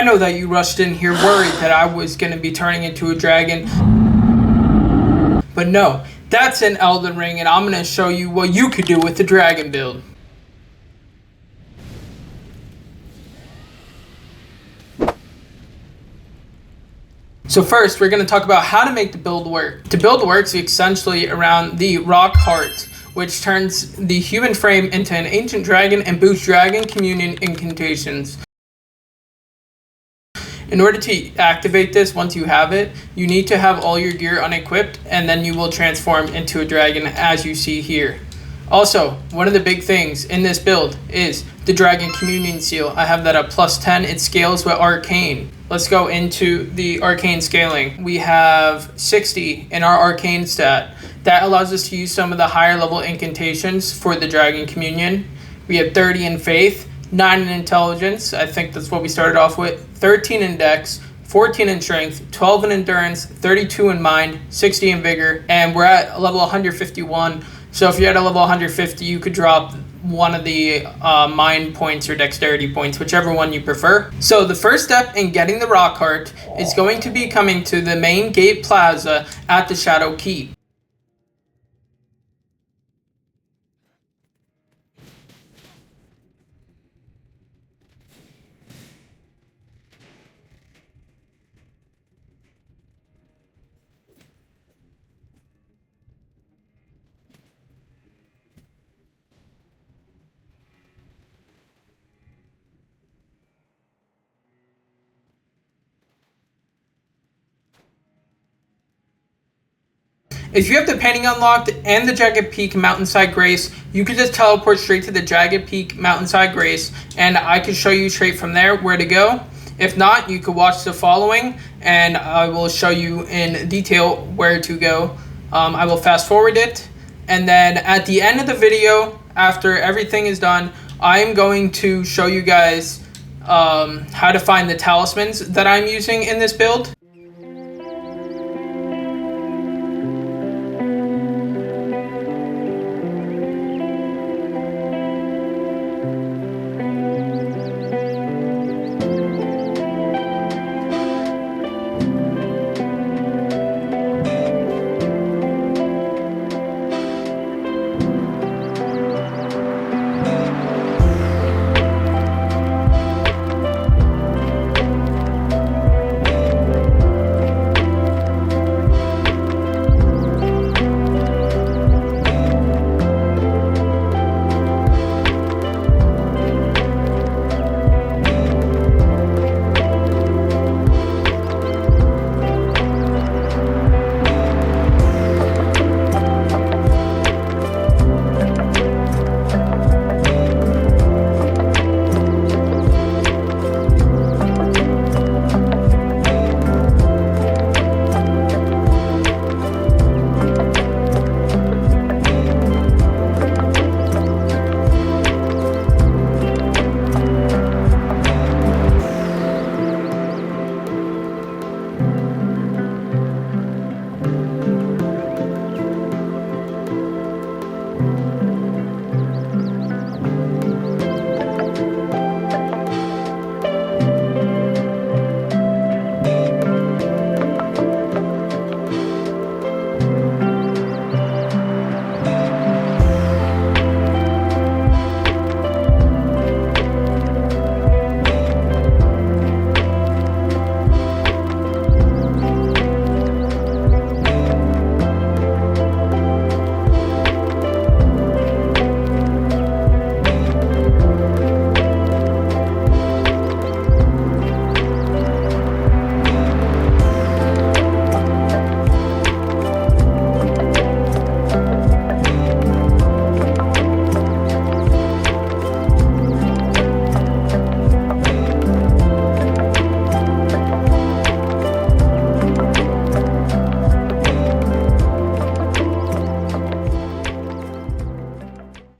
I know that you rushed in here worried that I was going to be turning into a dragon. But no, that's in Elden Ring, and I'm going to show you what you could do with the dragon build. So first, we're going to talk about how to make the build work. The build works essentially around the rock heart, which turns the human frame into an ancient dragon and boosts dragon communion incantations. In order to activate this, once you have it, you need to have all your gear unequipped, and then you will transform into a dragon as you see here. Also, one of the big things in this build is the Dragon Communion Seal. I have that at +10. It scales with Arcane. Let's go into the Arcane scaling. We have 60 in our Arcane stat. That allows us to use some of the higher level incantations for the Dragon Communion. We have 30 in Faith, 9 in Intelligence. I think that's what we started off with. 13 in Dex, 14 in Strength, 12 in Endurance, 32 in Mind, 60 in Vigor, and we're at level 151. So if you're at a level 150, you could drop one of the Mind points or Dexterity points, whichever one you prefer. So the first step in getting the Rock Heart is going to be coming to the main gate plaza at the Shadow Keep. If you have the painting unlocked and the Jagged Peak Mountainside Grace, you can just teleport straight to the Jagged Peak Mountainside Grace, and I can show you straight from there where to go. If not, you could watch the following, and I will show you in detail where to go. I will fast forward it, and then at the end of the video, after everything is done, I am going to show you guys how to find the talismans that I'm using in this build.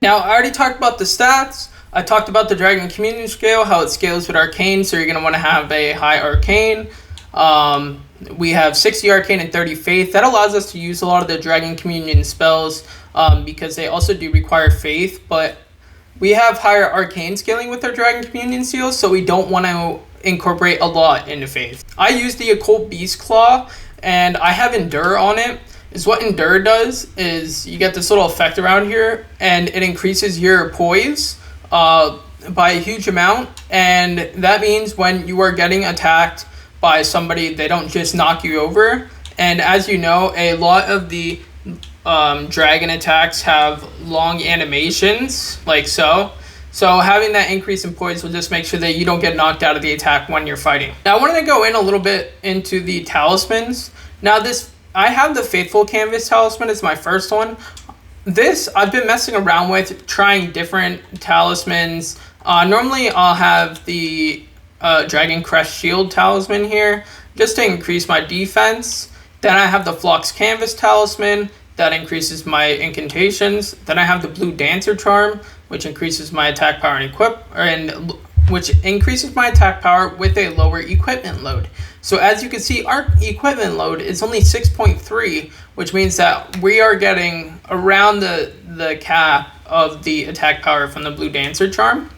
Now, I already talked about the stats. I talked about the Dragon Communion scale, how it scales with Arcane, so you're going to want to have a high Arcane. We have 60 Arcane and 30 Faith. That allows us to use a lot of the Dragon Communion spells because they also do require Faith, but we have higher Arcane scaling with our Dragon Communion seals, so we don't want to incorporate a lot into Faith. I use the Occult Beast Claw, and I have Endure on it. Is what Endure does is you get this little effect around here, and it increases your poise by a huge amount, and that means when you are getting attacked by somebody, they don't just knock you over. And as you know, a lot of the dragon attacks have long animations, like so. So having that increase in poise will just make sure that you don't get knocked out of the attack when you're fighting. Now I wanted to go in a little bit into the talismans. Now I have the Faithful Canvas Talisman as my first one. This I've been messing around with, trying different talismans. Normally I'll have the Dragon Crest Shield Talisman here, just to increase my defense. Then I have the Phlox Canvas Talisman, that increases my incantations. Then I have the Blue Dancer Charm, which increases my attack power which increases my attack power with a lower equipment load. So as you can see, our equipment load is only 6.3, which means that we are getting around the cap of the attack power from the Blue Dancer Charm.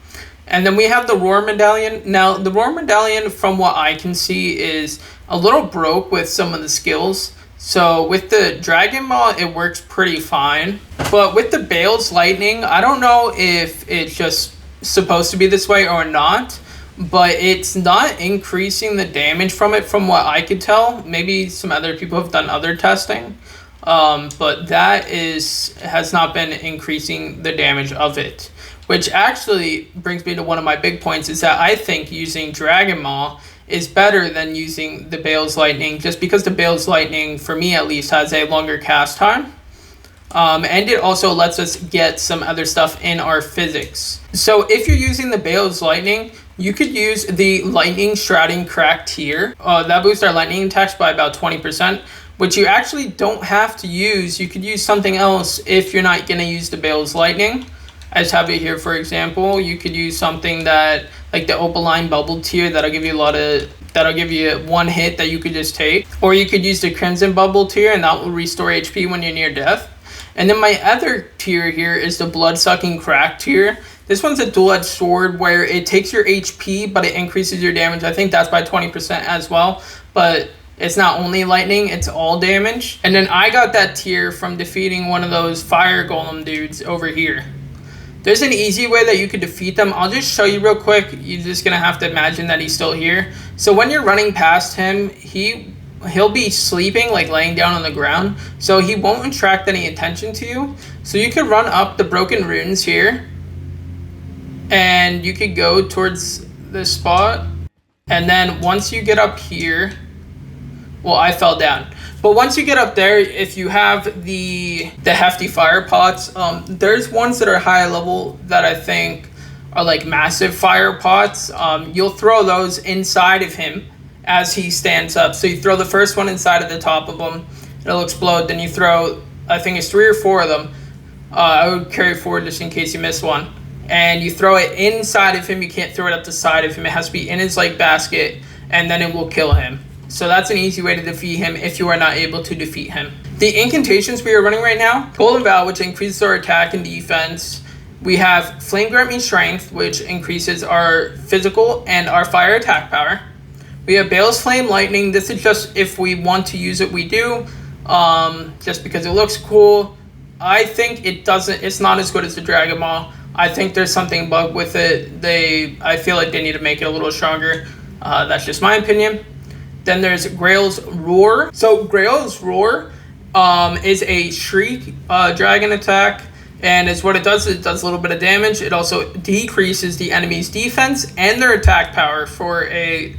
And then we have the Roar Medallion. Now, the Roar Medallion, from what I can see, is a little broke with some of the skills. So with the Dragon Maw, it works pretty fine. But with the Bayle's Lightning, I don't know if it's just supposed to be this way or not, but it's not increasing the damage from it from what I could tell. Maybe some other people have done other testing, but that has not been increasing the damage of it. Which actually brings me to one of my big points, is that I think using Dragon Maw is better than using the Bayle's Lightning, just because the Bayle's Lightning, for me at least, has a longer cast time. And it also lets us get some other stuff in our Physicks. So if you're using the Bayle's Lightning, you could use the Lightning Shrouding Crack tier. That boosts our lightning attacks by about 20%, which you actually don't have to use. You could use something else if you're not going to use the Bayle's Lightning. I just have it here, for example. You could use something that, like the Opaline Bubble tier, that'll give you one hit that you could just take. Or you could use the Crimson Bubble tier, and that will restore HP when you're near death. And then my other tier here is the Blood-Sucking Crack tier. This one's a dual-edged sword where it takes your HP, but it increases your damage. I think that's by 20% as well. But it's not only lightning, it's all damage. And then I got that tier from defeating one of those fire golem dudes over here. There's an easy way that you could defeat them. I'll just show you real quick. You're just going to have to imagine that he's still here. So when you're running past him, he'll be sleeping, like laying down on the ground. So he won't attract any attention to you. So you could run up the Broken Runes here. And you could go towards this spot. And then once you get up here... Well, I fell down. But once you get up there, if you have the hefty fire pots, there's ones that are high level that I think are like massive fire pots. You'll throw those inside of him as he stands up. So you throw the first one inside of the top of him, it'll explode. Then you throw, I think it's 3 or 4 of them. I would carry forward just in case you miss one. And you throw it inside of him. You can't throw it up the side of him. It has to be in his like basket, and then it will kill him. So that's an easy way to defeat him if you are not able to defeat him. The incantations we are running right now, Golden Vow, which increases our attack and defense. We have Flame Grant Me Strength, which increases our physical and our fire attack power. We have Bayle's Flame Lightning. This is just if we want to use it, we do. Just because it looks cool. I think it's not as good as the Dragon Maw. I think there's something bug with it. I feel like they need to make it a little stronger. That's just my opinion. Then there's Grail's Roar. So Grail's Roar is a Shriek dragon attack. And it's what it does a little bit of damage. It also decreases the enemy's defense and their attack power for a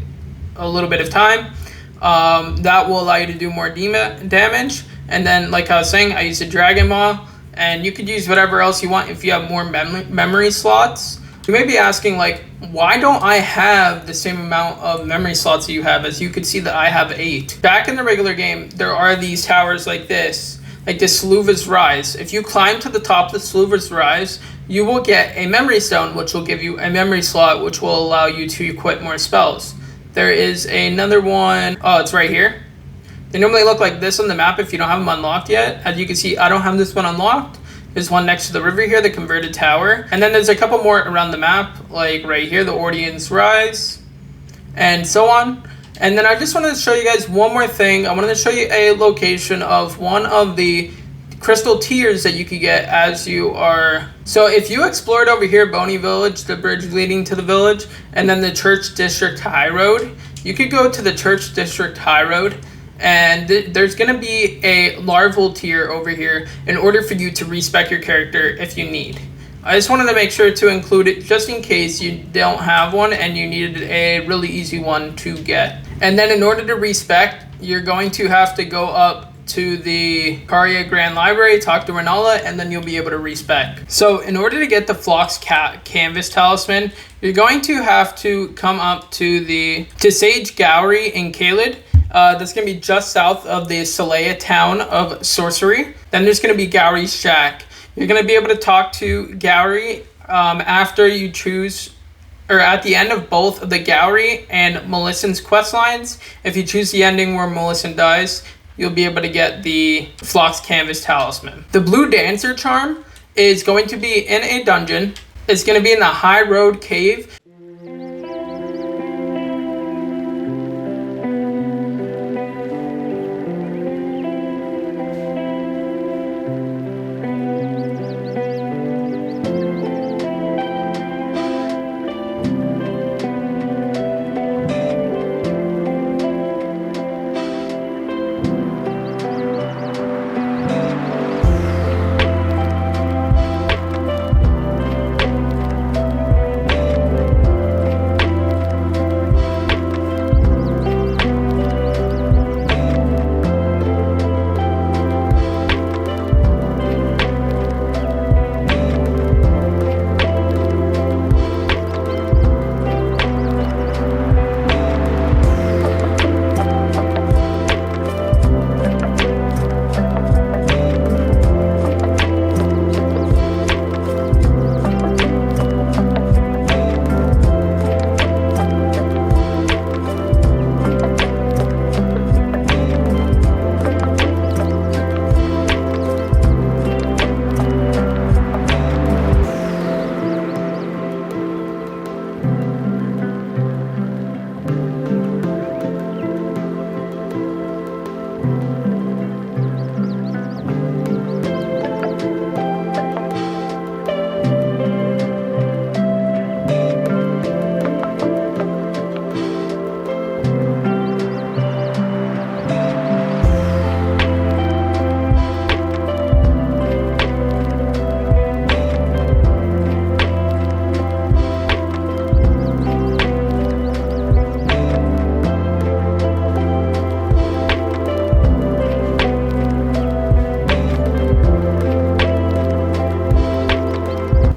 little bit of time. That will allow you to do more damage. And then, like I was saying, I use the Dragon Maw. And you could use whatever else you want if you have more memory slots. You may be asking, like, why don't I have the same amount of memory slots that you have? As you can see that I have 8. Back in the regular game, there are these towers like this Sluva's Rise. If you climb to the top of the Sluva's Rise, you will get a memory stone, which will give you a memory slot, which will allow you to equip more spells. There is another one. Oh, it's right here. They normally look like this on the map if you don't have them unlocked yet. As you can see, I don't have this one unlocked. There's one next to the river here, the Converted Tower. And then there's a couple more around the map, like right here, the Ordeon's Rise. and so on. And then I just wanted to show you guys one more thing. I wanted to show you a location of one of the crystal tiers that you could get as you are. So if you explored over here, Boney Village, the bridge leading to the village, and then the Church District High Road, you could go to the Church District High Road, and there's going to be a Larval tier over here in order for you to respec your character if you need. I just wanted to make sure to include it just in case you don't have one and you needed a really easy one to get. And then in order to respec, you're going to have to go up to the Caria Grand Library, talk to Renala, and then you'll be able to respec. So in order to get the Phlox Canvas Talisman, you're going to have to come up to Sage Gowrie in Caelid. That's going to be just south of the Celea town of Sorcery. Then there's going to be Gowrie's Shack. You're going to be able to talk to Gowrie after you choose, or at the end of both of the Gowrie and Melissan's quest lines. If you choose the ending where Melissan dies, you'll be able to get the Phlox Canvas Talisman. The Blue Dancer Charm is going to be in a dungeon. It's going to be in the High Road Cave.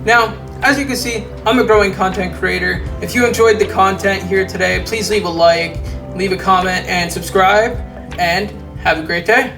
Now, as you can see, I'm a growing content creator. If you enjoyed the content here today, please leave a like, leave a comment, and subscribe, and have a great day.